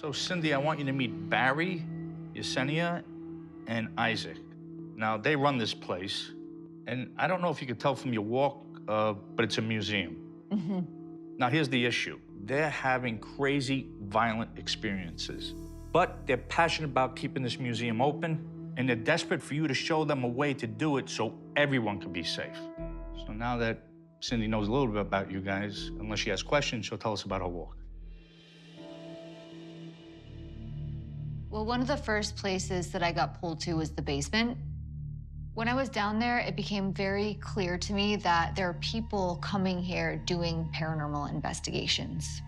So, Cindy, I want you to meet Barry, Yesenia, and Isaac. Now, they run this place, and I don't know if you could tell from your walk, but it's a museum. Now, here's the issue. They're having crazy, violent experiences, but they're passionate about keeping this museum open, and they're desperate for you to show them a way to do it so everyone can be safe. So now that Cindy knows a little bit about you guys, unless she has questions, she'll tell us about her walk. Well, one of the first places that I got pulled to was the basement. When I was down there, it became very clear to me that there are people coming here doing paranormal investigations.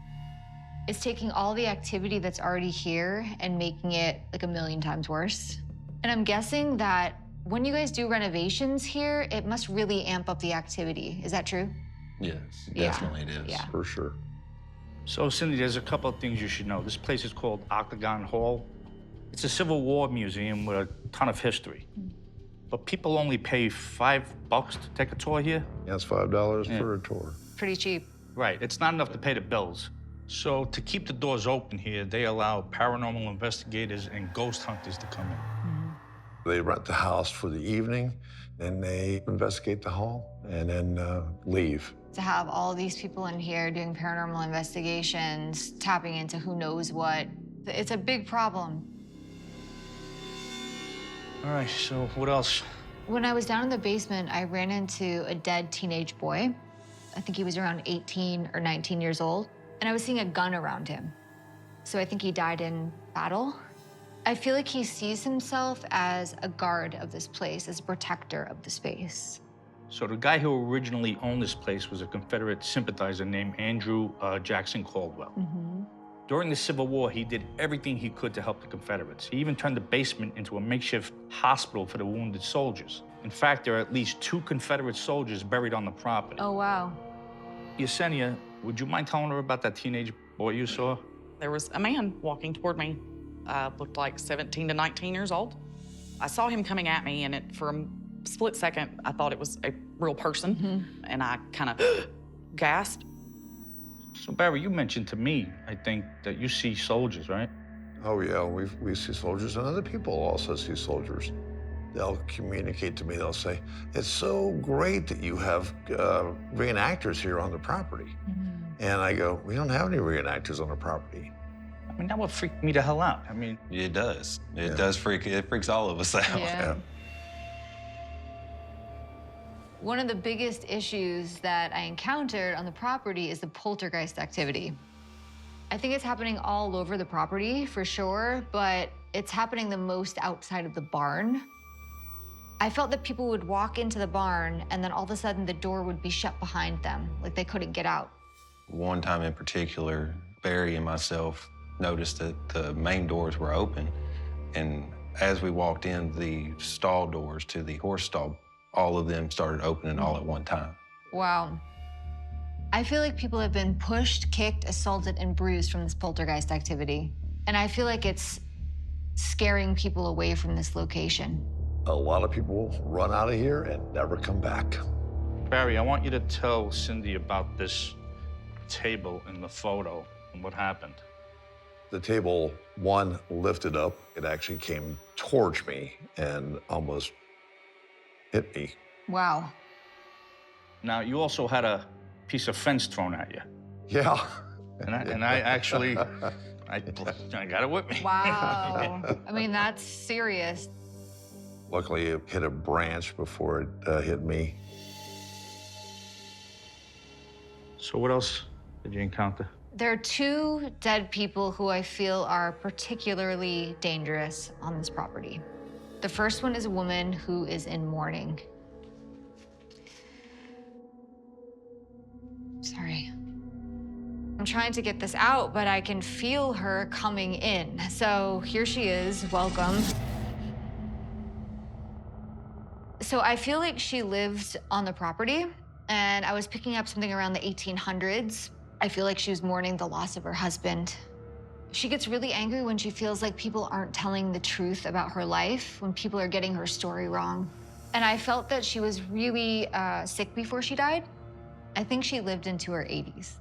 It's taking all the activity that's already here and making it like 1,000,000 times worse. And I'm guessing that when you guys do renovations here, it must really amp up the activity. Is that true? Yes, Yeah. definitely it is. Yeah. For sure. So, Cindy, there's a couple of things you should know. This place is called Octagon Hall. It's a Civil War museum with a ton of history. But people only pay $5 to take a tour here. Yeah, it's $5 for a tour. Pretty cheap. Right, it's not enough to pay the bills. So to keep the doors open here, they allow paranormal investigators and ghost hunters to come in. They rent the house for the evening, then they investigate the hall, and then leave. To have all these people in here doing paranormal investigations, tapping into who knows what, it's a big problem. All right, so what else? When I was down in the basement, I ran into a dead teenage boy. I think he was around 18 or 19 years old, and I was seeing a gun around him. So I think he died in battle. I feel like he sees himself as a guard of this place, as a protector of the space. So the guy who originally owned this place was a Confederate sympathizer named Andrew Jackson Caldwell. During the Civil War, he did everything he could to help the Confederates. He even turned the basement into a makeshift hospital for the wounded soldiers. In fact, there are at least 2 Confederate soldiers buried on the property. Oh, wow. Yesenia, would you mind telling her about that teenage boy you saw? There was a man walking toward me, looked like 17 to 19 years old. I saw him coming at me, and for a split second, I thought it was a real person, and I kind of gasped. So, Barry, you mentioned to me, I think, that you see soldiers, right? Oh, yeah, we see soldiers, and other people also see soldiers. They'll communicate to me, they'll say, it's so great that you have reenactors here on the property. And I go, we don't have any reenactors on the property. I mean, that would freak me the hell out. I mean, It does. It does it freaks all of us out. Yeah. One of the biggest issues that I encountered on the property is the poltergeist activity. I think it's happening all over the property, for sure, but it's happening the most outside of the barn. I felt that people would walk into the barn, and then all of a sudden the door would be shut behind them, like they couldn't get out. One time in particular, Barry and myself noticed that the main doors were open, and as we walked in, the stall doors to the horse stall, all of them started opening all at one time. Wow. I feel like people have been pushed, kicked, assaulted, and bruised from this poltergeist activity. And I feel like it's scaring people away from this location. A lot of people run out of here and never come back. Barry, I want you to tell Cindy about this table in the photo and what happened. The table, one, lifted up. It actually came towards me and almost hit me. Wow. Now, you also had a piece of fence thrown at you. Yeah. And I actually, I got it with me. Wow. I mean, that's serious. Luckily, it hit a branch before it hit me. So what else did you encounter? There are 2 dead people who I feel are particularly dangerous on this property. The first one is a woman who is in mourning. Sorry. I'm trying to get this out, but I can feel her coming in. So here she is, welcome. So I feel like she lived on the property, and I was picking up something around the 1800s. I feel like she was mourning the loss of her husband. She gets really angry when she feels like people aren't telling the truth about her life, when people are getting her story wrong. And I felt that she was really sick before she died. I think she lived into her 80s.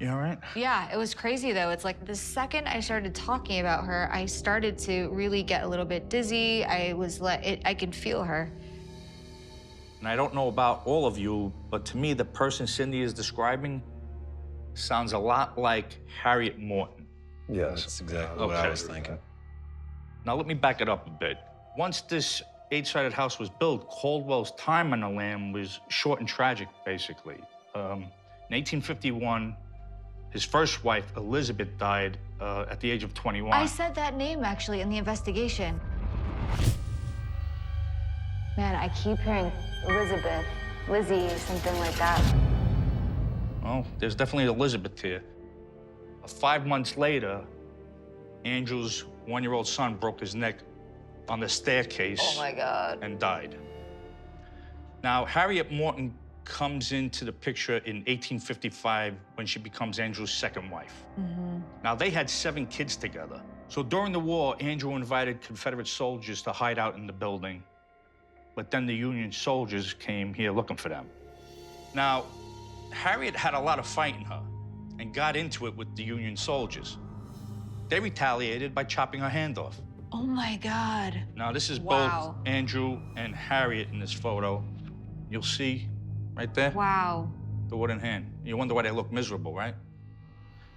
You all right? Yeah, it was crazy though. It's like the second I started talking about her, I started to really get a little bit dizzy. I could feel her. And I don't know about all of you, but to me, the person Cindy is describing sounds a lot like Harriet Morton. Yes. That's exactly what I was thinking. Now, let me back it up a bit. Once this 8-sided house was built, Caldwell's time on the land was short and tragic, basically. In 1851, his first wife, Elizabeth, died at the age of 21. I said that name, actually, in the investigation. Man, I keep hearing Elizabeth, Lizzie, something like that. Well, there's definitely Elizabeth here. 5 months later, Andrew's 1-year-old son broke his neck on the staircase. Oh, my God. And died. Now, Harriet Morton comes into the picture in 1855 when she becomes Andrew's second wife. Now, they had 7 kids together. So during the war, Andrew invited Confederate soldiers to hide out in the building, but then the Union soldiers came here looking for them. Now, Harriet had a lot of fight in her and got into it with the Union soldiers. They retaliated by chopping her hand off. Oh, my God. Now, this is Wow. both Andrew and Harriet in this photo. You'll see right there, Wow. the wooden hand. You wonder why they look miserable, right?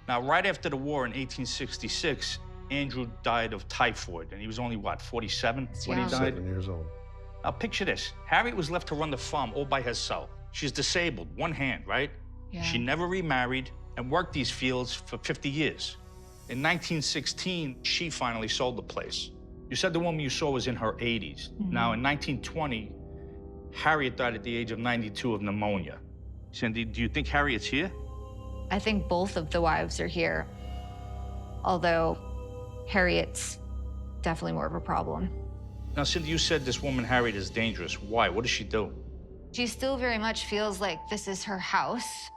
Now, right after the war in 1866, Andrew died of typhoid, and he was only, what, 47 when he young. died? 7 years old. Now, picture this. Harriet was left to run the farm all by herself. She's disabled, one hand, right? Yeah. She never remarried and worked these fields for 50 years. In 1916, she finally sold the place. You said the woman you saw was in her 80s. Now, in 1920, Harriet died at the age of 92 of pneumonia. Cindy, do you think Harriet's here? I think both of the wives are here, although Harriet's definitely more of a problem. Now, Cindy, you said this woman, Harriet, is dangerous. Why? What does she do? She still very much feels like this is her house.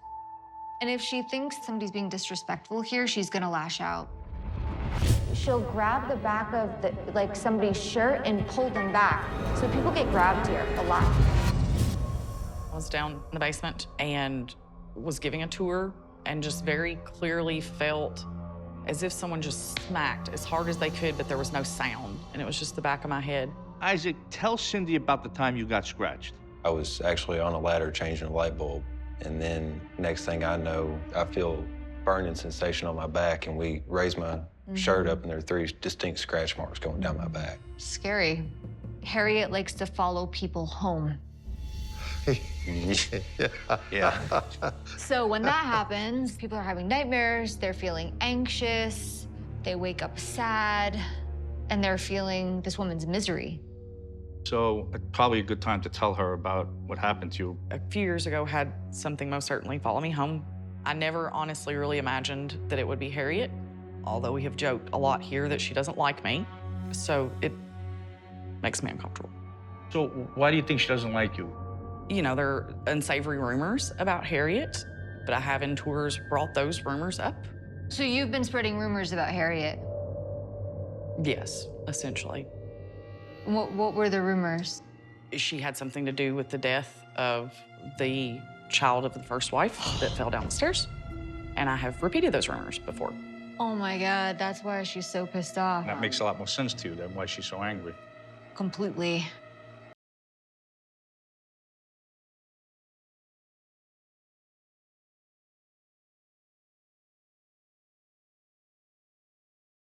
And if she thinks somebody's being disrespectful here, she's gonna lash out. She'll grab the back of somebody's shirt and pull them back. So people get grabbed here a lot. I was down in the basement and was giving a tour and just very clearly felt as if someone just smacked as hard as they could, but there was no sound. And it was just the back of my head. Isaac, tell Cindy about the time you got scratched. I was actually on a ladder changing a light bulb. And then next thing I know, I feel burning sensation on my back, and we raise my shirt up, and there are 3 distinct scratch marks going down my back. Scary. Harriet likes to follow people home. Yeah. So when that happens, people are having nightmares, they're feeling anxious, they wake up sad, and they're feeling this woman's misery. So probably a good time to tell her about what happened to you. A few years ago, had something most certainly follow me home. I never honestly really imagined that it would be Harriet, although we have joked a lot here that she doesn't like me. So it makes me uncomfortable. So why do you think she doesn't like you? You know, there are unsavory rumors about Harriet, but I have in tours brought those rumors up. So you've been spreading rumors about Harriet. Yes, essentially. What were the rumors? She had something to do with the death of the child of the first wife that fell down the stairs. And I have repeated those rumors before. Oh my God, that's why she's so pissed off. That makes a lot more sense to you than why she's so angry. Completely.